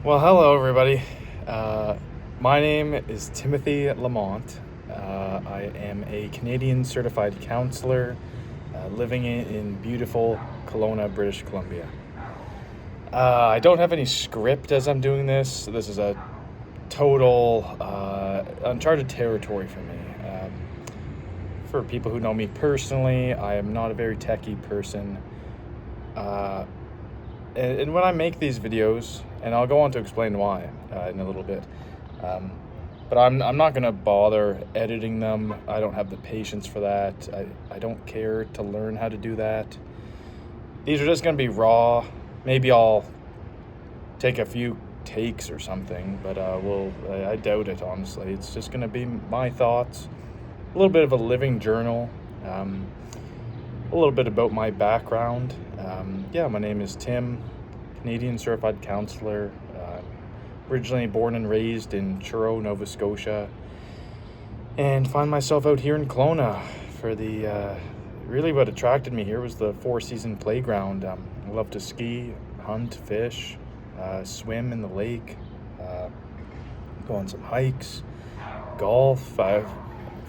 Well, hello, everybody. My name is Timothy Lamont. I am a Canadian certified counselor living in beautiful Kelowna, British Columbia. I don't have any script as I'm doing this. This is a total uncharted territory for me. For people who know me personally, I am not a very techie person. And when I make these videos, and I'll go on to explain why in a little bit, but I'm not going to bother editing them. I don't have the patience for that. I don't care to learn how to do that. These are just going to be raw. Maybe I'll take a few takes or something, but I doubt it, honestly. It's just going to be my thoughts, a little bit of a living journal, a little bit about my background. My name is Tim, Canadian certified counselor, originally born and raised in Truro, Nova Scotia, and find myself out here in Kelowna for the, really what attracted me here was the four-season playground. I love to ski, hunt, fish, swim in the lake, go on some hikes, golf. I've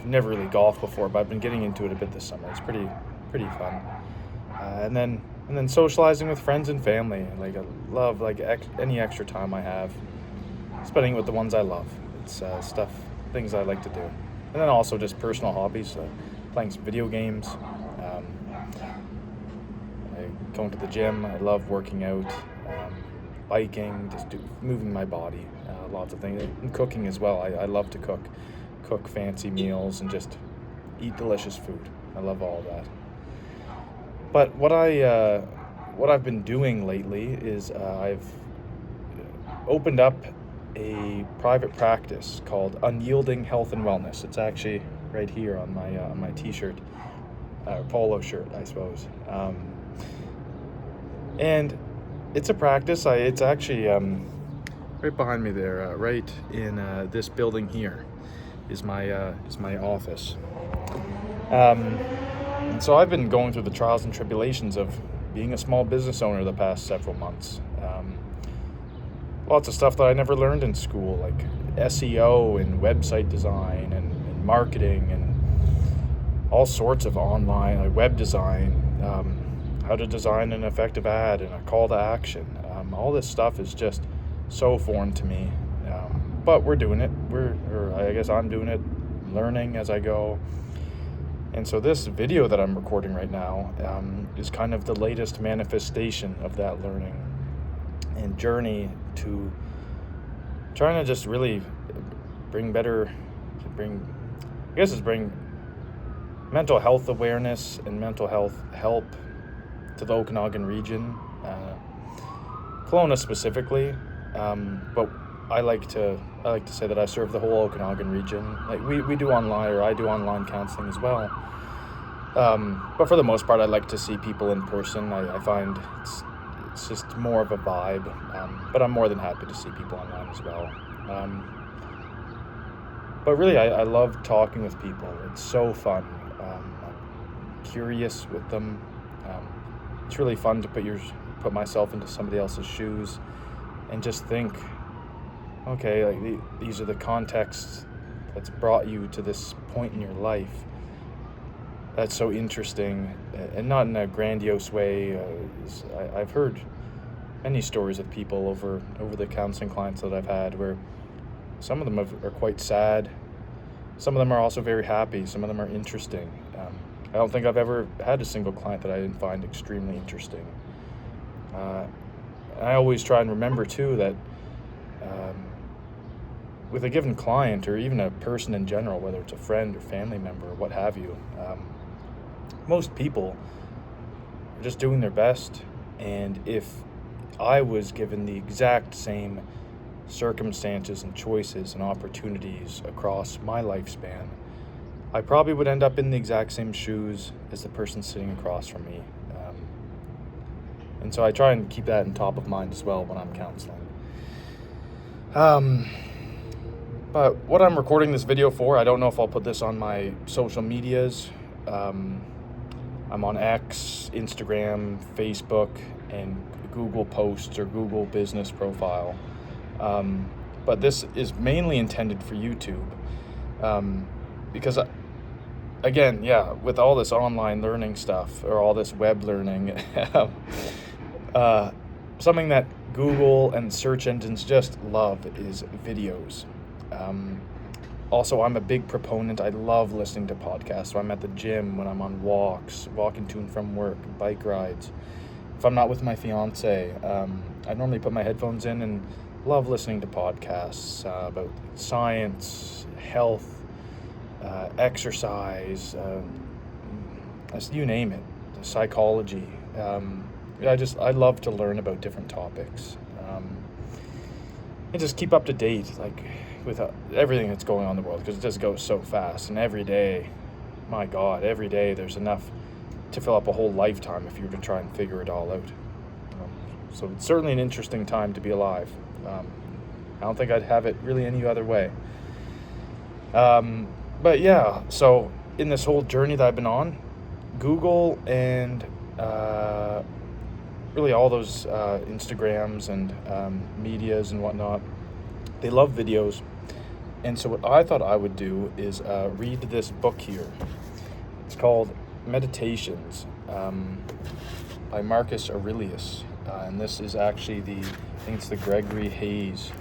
never really golfed before, but I've been getting into it a bit this summer. It's pretty fun. And then socializing with friends and family. Like, I love any extra time I have spending it with the ones I love. It's things I like to do. And then also just personal hobbies, playing some video games, going to the gym. I love working out, biking, moving my body, lots of things. And cooking as well. I love to cook fancy meals and just eat delicious food. I love all of that. But what I've been doing lately is I've opened up a private practice called Unyielding Health and Wellness. It's actually right here on my t-shirt, polo shirt, I suppose. And it's a practice. It's actually right behind me there, right in this building here, is my office. And so I've been going through the trials and tribulations of being a small business owner the past several months. Lots of stuff that I never learned in school, like SEO and website design and marketing and all sorts of online web design, how to design an effective ad and a call to action. All this stuff is just so foreign to me, but we're doing it. I guess I'm doing it, learning as I go. And so this video that I'm recording right now is kind of the latest manifestation of that learning and journey to trying to just really bring mental health awareness and mental health help to the Okanagan region, Kelowna specifically, but I like to say that I serve the whole Okanagan region. Like we do online, or I do online counseling as well. But for the most part, I like to see people in person. I find it's just more of a vibe. But I'm more than happy to see people online as well. But really, I love talking with people. It's so fun. I'm curious with them. It's really fun to put myself into somebody else's shoes and just think, okay, like these are the contexts that's brought you to this point in your life. That's so interesting, and not in a grandiose way. I've heard many stories of people over the counseling clients that I've had where some of them are quite sad. Some of them are also very happy. Some of them are interesting. I don't think I've ever had a single client that I didn't find extremely interesting. I always try and remember, too, that with a given client, or even a person in general, whether it's a friend or family member or what have you, most people are just doing their best. And if I was given the exact same circumstances and choices and opportunities across my lifespan, I probably would end up in the exact same shoes as the person sitting across from me. And so I try and keep that in top of mind as well when I'm counseling. But what I'm recording this video for, I don't know if I'll put this on my social medias. I'm on X, Instagram, Facebook, and Google Posts or Google Business Profile. But this is mainly intended for YouTube, because, again, yeah, with all this online learning stuff or all this web learning, something that Google and search engines just love is videos. Also, I'm a big proponent. I love listening to podcasts. So I'm at the gym, when I'm on walks, walking to and from work, bike rides. If I'm not with my fiance, I normally put my headphones in and love listening to podcasts about science, health, exercise, you name it, psychology. I love to learn about different topics, and just keep up to date, like, with everything that's going on in the world, because it just goes so fast. And every day, my God, every day there's enough to fill up a whole lifetime if you were to try and figure it all out. So it's certainly an interesting time to be alive. I don't think I'd have it really any other way. But yeah, so in this whole journey that I've been on, Google and really all those Instagrams and medias and whatnot, they love videos. And so what I thought I would do is read this book here. It's called Meditations by Marcus Aurelius. And this is actually I think it's the Gregory Hayes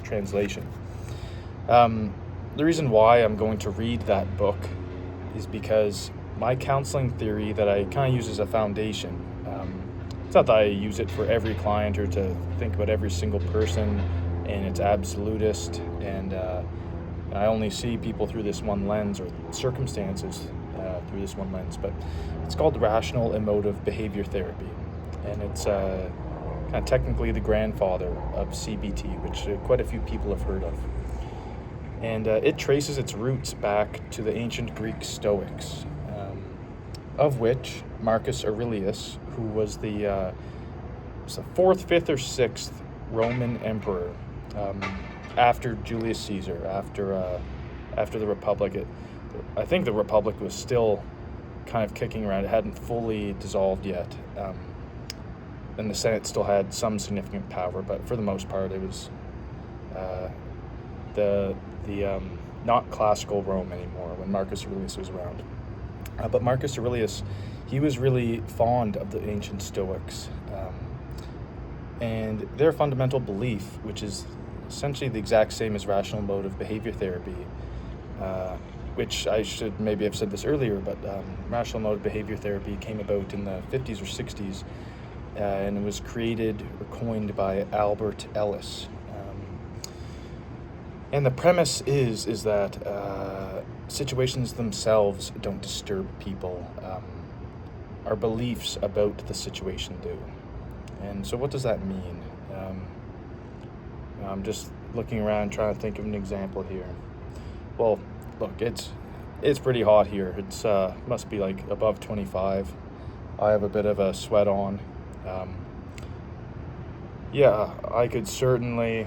translation. The reason why I'm going to read that book is because my counseling theory that I kind of use as a foundation, it's not that I use it for every client or to think about every single person and it's absolutist, and I only see people through this one lens, or circumstances through this one lens, but it's called rational emotive behavior therapy. And it's kind of technically the grandfather of CBT, which quite a few people have heard of. And it traces its roots back to the ancient Greek Stoics, of which Marcus Aurelius, who was the 4th, 5th, or 6th Roman emperor after Julius Caesar, after the Republic. I think the Republic was still kind of kicking around. It hadn't fully dissolved yet. And the Senate still had some significant power, but for the most part, it was the not classical Rome anymore when Marcus Aurelius was around. But Marcus Aurelius, he was really fond of the ancient Stoics and their fundamental belief, which is essentially the exact same as rational emotive behavior therapy, which I should maybe have said this earlier, but rational emotive behavior therapy came about in the 50s or 60s. And it was created or coined by Albert Ellis. And the premise is that situations themselves don't disturb people. Our beliefs about the situation do. And so what does that mean? I'm just looking around trying to think of an example here. Well, look, it's pretty hot here. It's must be like above 25. I have a bit of a sweat on. I could certainly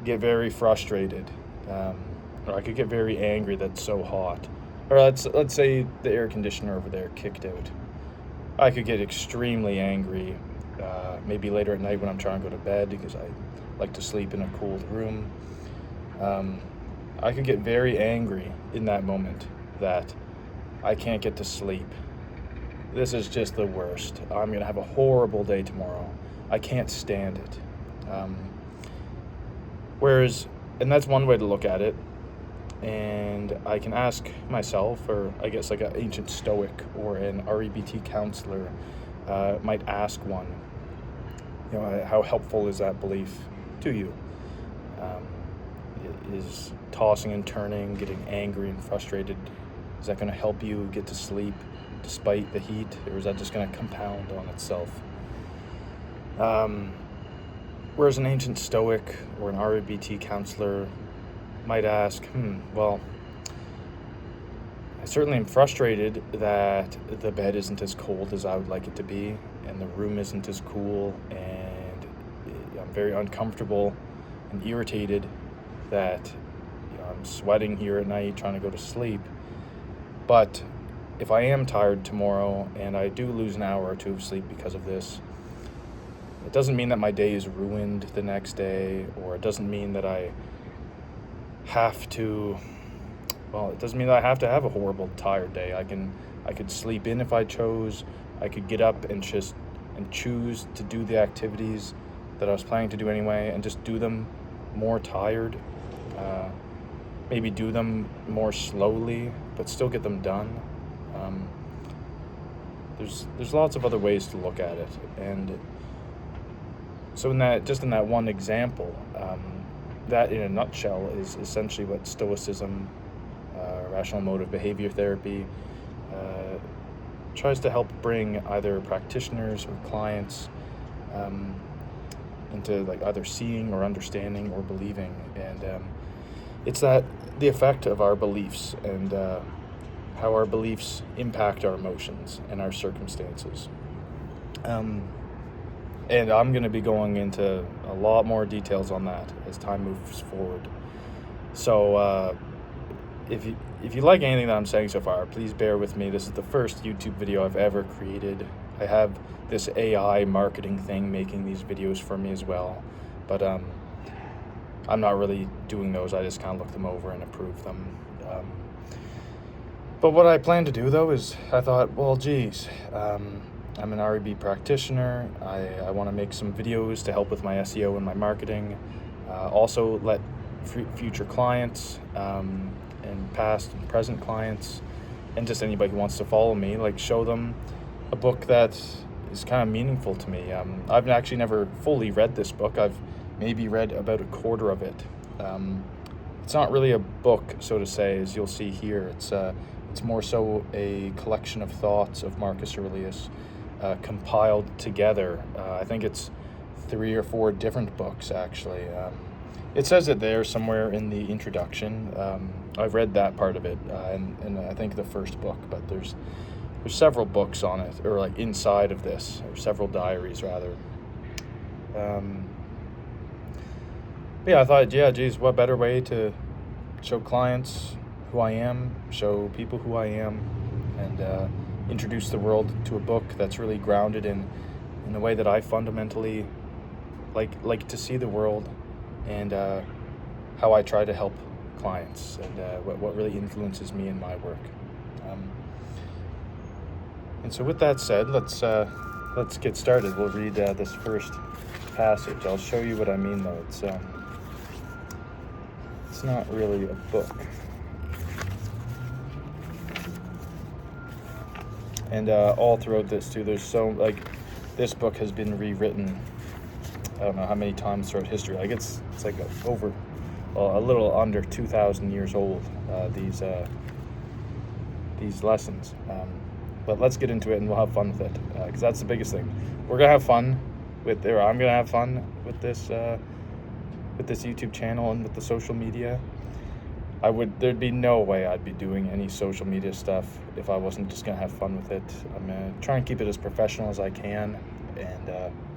get very frustrated, or I could get very angry that it's so hot. Or let's say the air conditioner over there kicked out. I could get extremely angry, maybe later at night when I'm trying to go to bed, because I like to sleep in a cool room. I could get very angry in that moment that I can't get to sleep. This is just the worst. I'm going to have a horrible day tomorrow. I can't stand it. And that's one way to look at it. And I can ask myself, or I guess like an ancient Stoic or an REBT counselor might ask one, how helpful is that belief to you? Is tossing and turning, getting angry and frustrated, is that going to help you get to sleep despite the heat, or is that just going to compound on itself? Whereas an ancient Stoic or an REBT counselor might ask, well, I certainly am frustrated that the bed isn't as cold as I would like it to be, and the room isn't as cool, and I'm very uncomfortable and irritated that I'm sweating here at night trying to go to sleep. But if I am tired tomorrow and I do lose an hour or two of sleep because of this, It doesn't mean that my day is ruined the next day, or it doesn't mean that I have to, it doesn't mean that I have to have a horrible, tired day. I could sleep in if I chose. I could get up and choose to do the activities that I was planning to do anyway, and just do them more tired. Maybe do them more slowly, but still get them done. There's lots of other ways to look at it, and so in that one example, that in a nutshell is essentially what Stoicism, rational motive behavior therapy, tries to help bring either practitioners or clients into like either seeing or understanding or believing, and it's that the effect of our beliefs and how our beliefs impact our emotions and our circumstances. And I'm going to be going into a lot more details on that as time moves forward. So if you like anything that I'm saying so far, please bear with me. This is the first YouTube video I've ever created. I have this AI marketing thing making these videos for me as well, but I'm not really doing those. I just kind of look them over and approve them. But what I plan to do, though, is I thought, well, geez, I'm an REBT practitioner. I want to make some videos to help with my SEO and my marketing. Also let future clients and past and present clients and just anybody who wants to follow me, like show them a book that is kind of meaningful to me. I've actually never fully read this book. I've maybe read about a quarter of it. It's not really a book, so to say, as you'll see here. It's more so a collection of thoughts of Marcus Aurelius, compiled together. I think it's 3 or 4 different books, actually. It says it there somewhere in the introduction. I've read that part of it, and I think the first book, but there's several books on it, or like inside of this, or several diaries rather. I thought, geez, what better way to show clients who I am, show people who I am, and introduce the world to a book that's really grounded in the way that I fundamentally like to see the world, and how I try to help clients, and what really influences me in my work. And so with that said, let's get started. We'll read this first passage. I'll show you what I mean, though. It's not really a book. And all throughout this too, there's this book has been rewritten, I don't know how many times throughout history. It's like a little under 2,000 years old, these lessons. But let's get into it, and we'll have fun with it, because that's the biggest thing. We're gonna have fun I'm gonna have fun with this YouTube channel and with the social media. There'd be no way I'd be doing any social media stuff if I wasn't just gonna have fun with it. I'm gonna try and keep it as professional as I can, and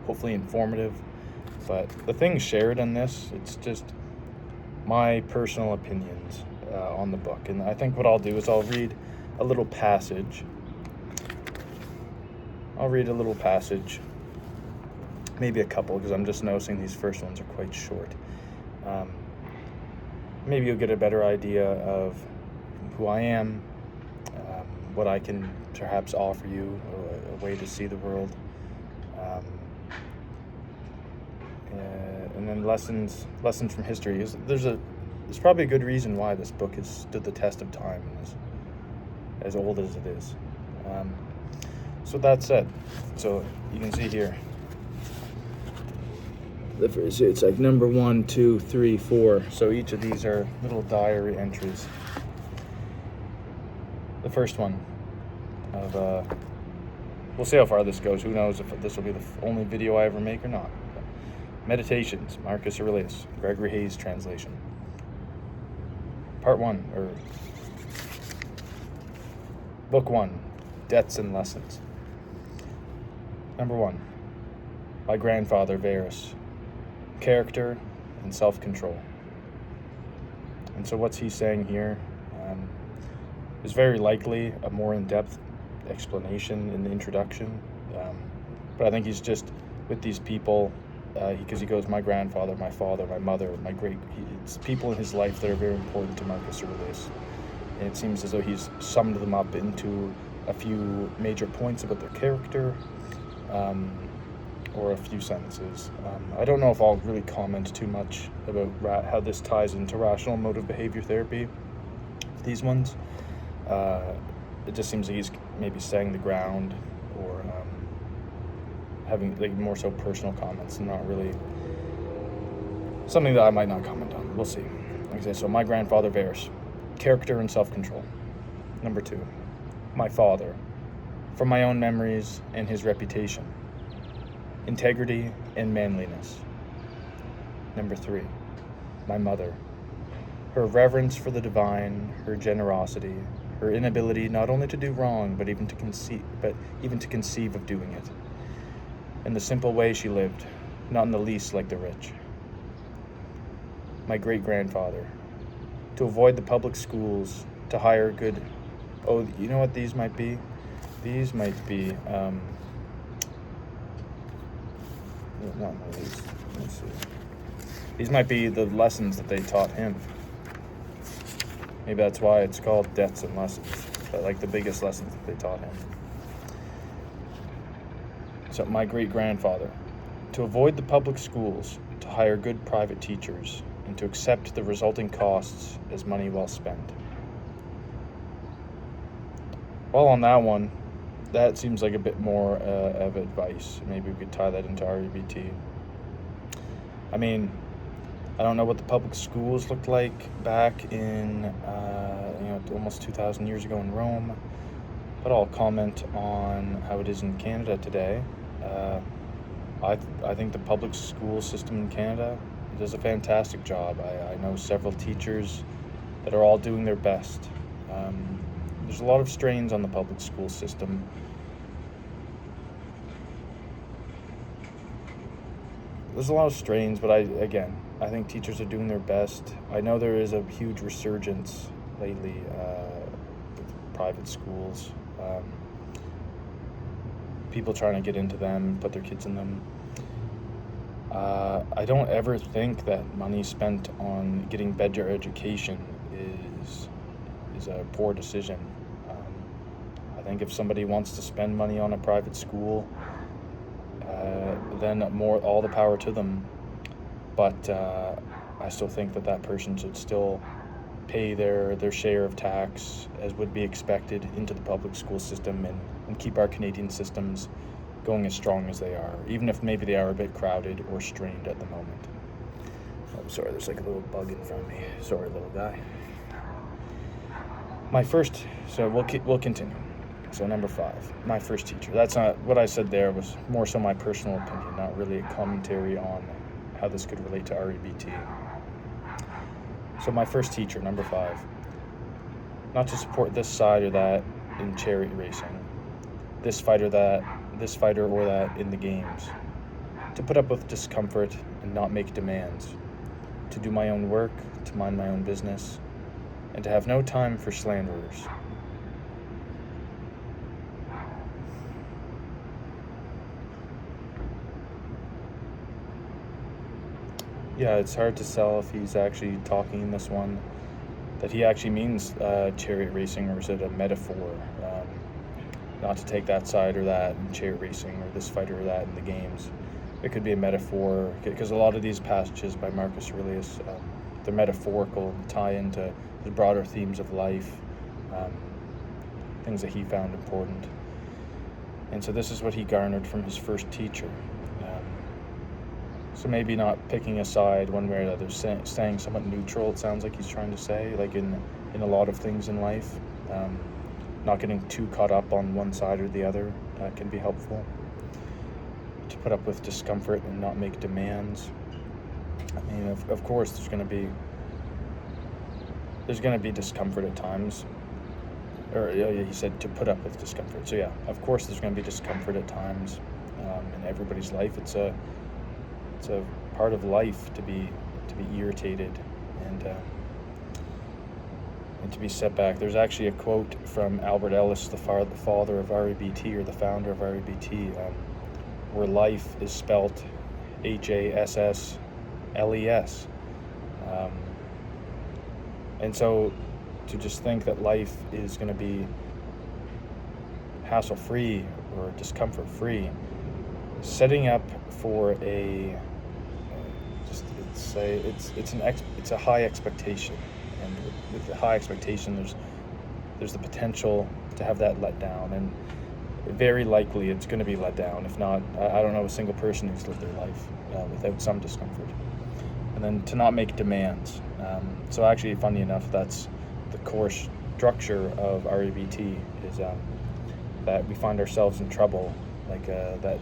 hopefully informative. But the things shared in this, it's just my personal opinions on the book. And I think what I'll do is I'll read a little passage. Maybe a couple, because I'm just noticing these first ones are quite short. Maybe you'll get a better idea of who I am, what I can perhaps offer you, a way to see the world, and then lessons from history. There's probably a good reason why this book has stood the test of time and is as old as it is. So that said, so you can see here, it's like number 1, 2, 3, 4. So each of these are little diary entries. The first one of we'll see how far this goes. Who knows if this will be the only video I ever make or not. Meditations, Marcus Aurelius, Gregory Hayes translation. Part 1, or Book 1, Debts and Lessons. Number 1, my grandfather Varus, character and self-control. And so what's he saying here? Is very likely a more in-depth explanation in the introduction, but I think he's just with these people, because he goes, my grandfather, my father, my mother, my it's people in his life that are very important to Marcus Aurelius. And it seems as though he's summed them up into a few major points about their character, or a few sentences. I don't know if I'll really comment too much about how this ties into rational emotive behavior therapy, these ones. It just seems like he's maybe setting the ground, or having like more so personal comments, and not really something that I might not comment on. We'll see. Like I said, so my grandfather, Varus, character and self-control. Number 2, my father, from my own memories and his reputation, integrity and manliness. Number 3, my mother, her reverence for the divine, her generosity, her inability not only to do wrong, but even to conceive of doing it, and the simple way she lived, not in the least like the rich. My great-grandfather, to avoid the public schools, to hire good... Oh, you know what these might be? These might be... not these. Let's see. These might be the lessons that they taught him. Maybe that's why it's called Debts and Lessons, but like the biggest lessons that they taught him. So my great-grandfather, to avoid the public schools, to hire good private teachers, and to accept the resulting costs as money well spent. Well, on that one, that seems like a bit more of advice. Maybe we could tie that into REBT. I mean, I don't know what the public schools looked like back in, almost 2,000 years ago in Rome, but I'll comment on how it is in Canada today. I think the public school system in Canada does a fantastic job. I know several teachers that are all doing their best. There's a lot of strains on the public school system. There's a lot of strains, but I think teachers are doing their best. I know there is a huge resurgence lately with private schools. People trying to get into them, put their kids in them. I don't ever think that money spent on getting better education is a poor decision. I think if somebody wants to spend money on a private school, then all the power to them. But I still think that person should still pay their share of tax as would be expected into the public school system, and keep our Canadian systems going as strong as they are, even if maybe they are a bit crowded or strained at the moment. Oh, sorry, there's like a little bug in front of me. Sorry, little guy. We'll continue. So number 5, my first teacher. That's not what I said there, was more so my personal opinion, not really a commentary on how this could relate to REBT. So my first teacher, number 5, not to support this side or that in chariot racing, this fighter or that in the games, to put up with discomfort and not make demands, to do my own work, to mind my own business, and to have no time for slanderers. Yeah, it's hard to tell if he's actually talking in this one, that he actually means chariot racing, or is it a metaphor? Not to take that side or that in chariot racing, or this fighter or that in the games. It could be a metaphor, because a lot of these passages by Marcus Aurelius, they're metaphorical and tie into the broader themes of life, things that he found important. And so this is what he garnered from his first teacher. So maybe not picking a side one way or the other, staying somewhat neutral, it sounds like he's trying to say, like in a lot of things in life. Not getting too caught up on one side or the other can be helpful. To put up with discomfort and not make demands. I mean, of course, there's going to be discomfort at times. Or he said to put up with discomfort. So yeah, of course, there's going to be discomfort at times in everybody's life. It's a part of life to be irritated and to be set back. There's actually a quote from Albert Ellis, the father of REBT, or the founder of REBT. where life is spelt HASSLES. And so to just think that life is going to be hassle-free or discomfort-free, setting up for it's a high expectation, and with the high expectation, there's the potential to have that let down, and very likely it's going to be let down. If not, I don't know a single person who's lived their life without some discomfort. And then to not make demands. So actually, funny enough, that's the core structure of REBT, is that we find ourselves in trouble, like the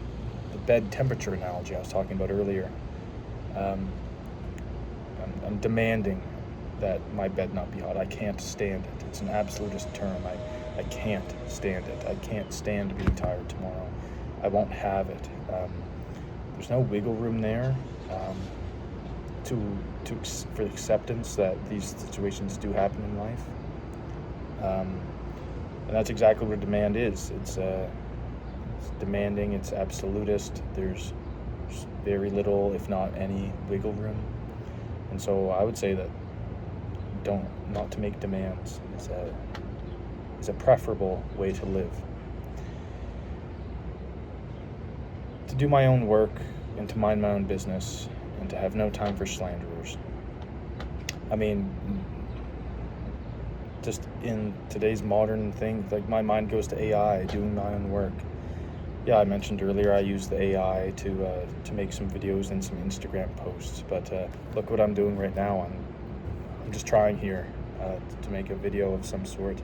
bed temperature analogy I was talking about earlier. I'm demanding that my bed not be hot. I can't stand it. It's an absolutist term. I can't stand it. I can't stand being tired tomorrow. I won't have it. There's no wiggle room there for acceptance that these situations do happen in life. And that's exactly what demand is. It's demanding. It's absolutist. There's very little, if not any, wiggle room. And so I would say that not to make demands is a preferable way to live. To do my own work and to mind my own business and to have no time for slanderers. I mean, just in today's modern thing, like my mind goes to AI, doing my own work. Yeah, I mentioned earlier I use the AI to make some videos and some Instagram posts, but look what I'm doing right now. I'm just trying here to make a video of some sort.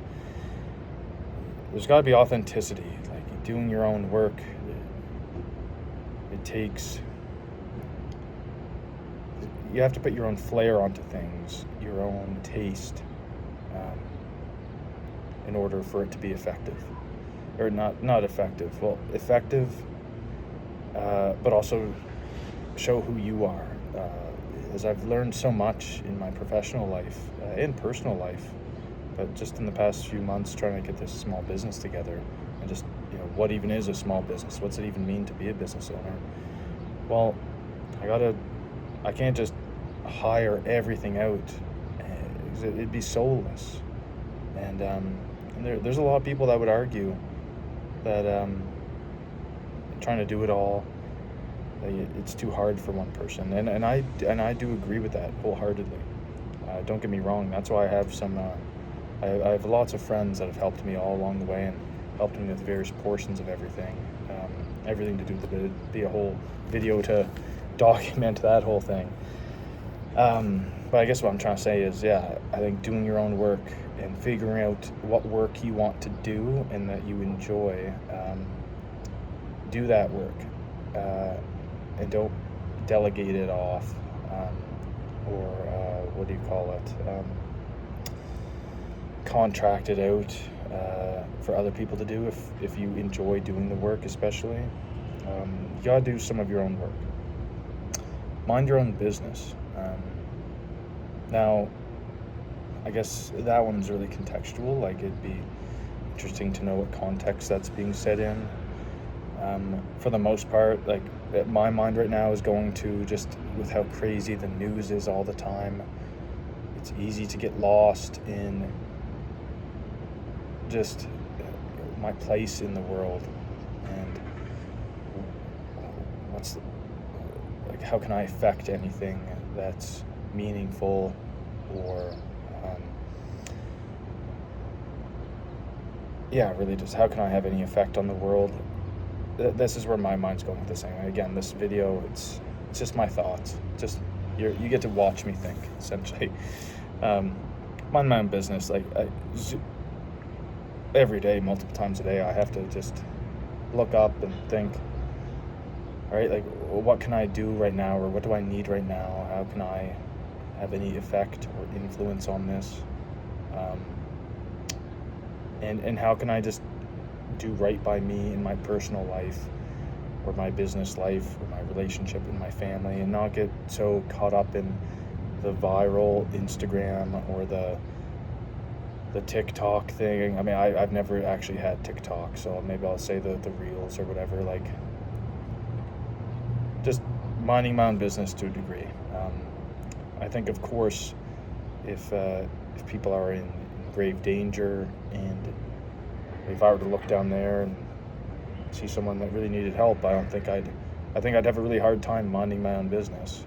There's got to be authenticity, like doing your own work. It takes, you have to put your own flair onto things, your own taste, in order for it to be effective. Or not effective. Well, effective, but also show who you are. As I've learned so much in my professional life and personal life, but just in the past few months trying to get this small business together, and just, what even is a small business? What's it even mean to be a business owner? Well, I can't just hire everything out. It'd be soulless. And there's a lot of people that would argue that trying to do it all, it's too hard for one person, and I do agree with that wholeheartedly. Don't get me wrong. That's why I have I have lots of friends that have helped me all along the way and helped me with various portions of everything. Everything to do with it. Be a whole video to document that whole thing. But I guess what I'm trying to say is, I think doing your own work and figuring out what work you want to do and that you enjoy, do that work, and don't delegate it off, or what do you call it? Contract it out for other people to do if you enjoy doing the work, especially. You gotta do some of your own work. Mind your own business. Now, I guess that one's really contextual. Like, it'd be interesting to know what context that's being said in. For the most part, like, my mind right now is going to just with how crazy the news is all the time. It's easy to get lost in just my place in the world and how can I affect anything that's meaningful, or really just how can I have any effect on the world. This is where my mind's going with this thing. Again, this video, it's just my thoughts. Just you get to watch me think, essentially. Mind my own business. Like, every day, multiple times a day, I have to just look up and think, all right, like, what can I do right now, or what do I need right now? How can I have any effect or influence on this? And how can I just do right by me in my personal life, or my business life, or my relationship in my family, and not get so caught up in the viral Instagram or the TikTok thing. I mean, I've never actually had TikTok, so maybe I'll say the Reels or whatever. Like, just minding my own business to a degree. I think, of course, if people are in grave danger, and if I were to look down there and see someone that really needed help, I think I'd have a really hard time minding my own business.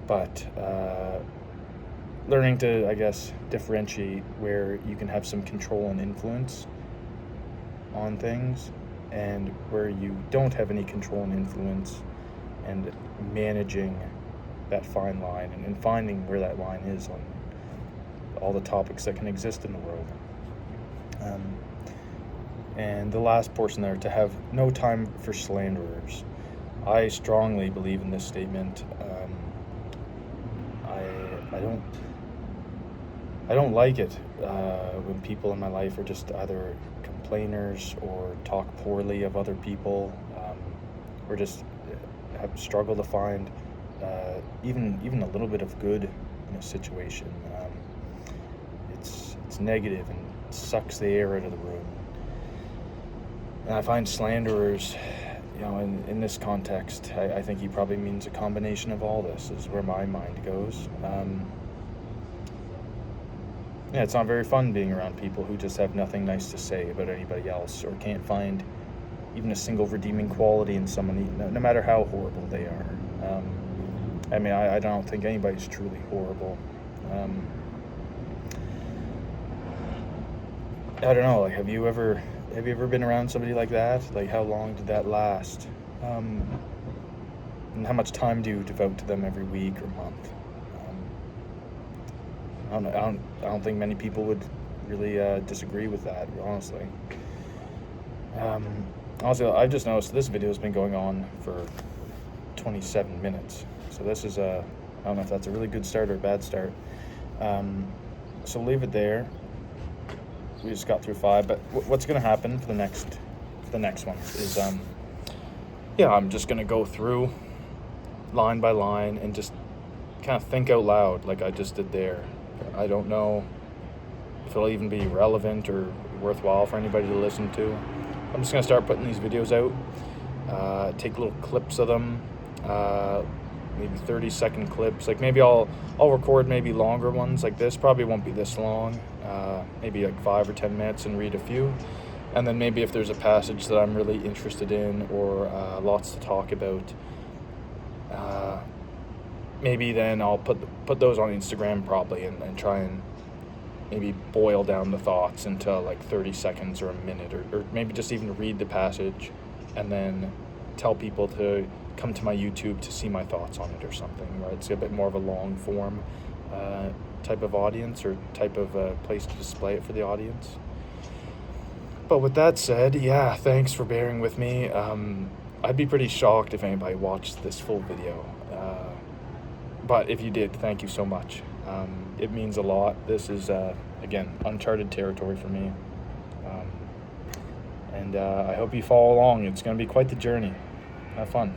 But learning to, I guess, differentiate where you can have some control and influence on things and where you don't have any control and influence, and managing that fine line and finding where that line is on all the topics that can exist in the world. And the last portion there, to have no time for slanderers. I strongly believe in this statement. I don't like it when people in my life are just either complainers or talk poorly of other people, or just have struggled to find even a little bit of good in a situation. It's negative and sucks the air out of the room. And I find slanderers, in this context, I think he probably means a combination of all this, is where my mind goes. It's not very fun being around people who just have nothing nice to say about anybody else, or can't find even a single redeeming quality in someone, no matter how horrible they are. I don't think anybody's truly horrible. I don't know, have you ever been around somebody like that? Like, how long did that last? And how much time do you devote to them every week or month? I don't think many people would really disagree with that, honestly. Also, I've just noticed this video has been going on for 27 minutes. So this is I don't know if that's a really good start or a bad start. So leave it there. We just got through 5, but what's going to happen for the next one is, I'm just going to go through line by line and just kind of think out loud like I just did there. I don't know if it'll even be relevant or worthwhile for anybody to listen to. I'm just going to start putting these videos out, take little clips of them, maybe 30-second clips. Like, maybe I'll record maybe longer ones like this. Probably won't be this long, maybe like 5 or 10 minutes, and read a few. And then maybe if there's a passage that I'm really interested in, or lots to talk about, maybe then I'll put those on Instagram probably, and try and maybe boil down the thoughts into like 30 seconds or a minute, or maybe just even read the passage and then tell people to come to my YouTube to see my thoughts on it or something, right? It's a bit more of a long form type of audience, or type of place to display it for the audience. But with that said, thanks for bearing with me. I'd be pretty shocked if anybody watched this full video. But if you did, thank you so much. It means a lot. This is, again, uncharted territory for me. And I hope you follow along. It's going to be quite the journey. Have fun.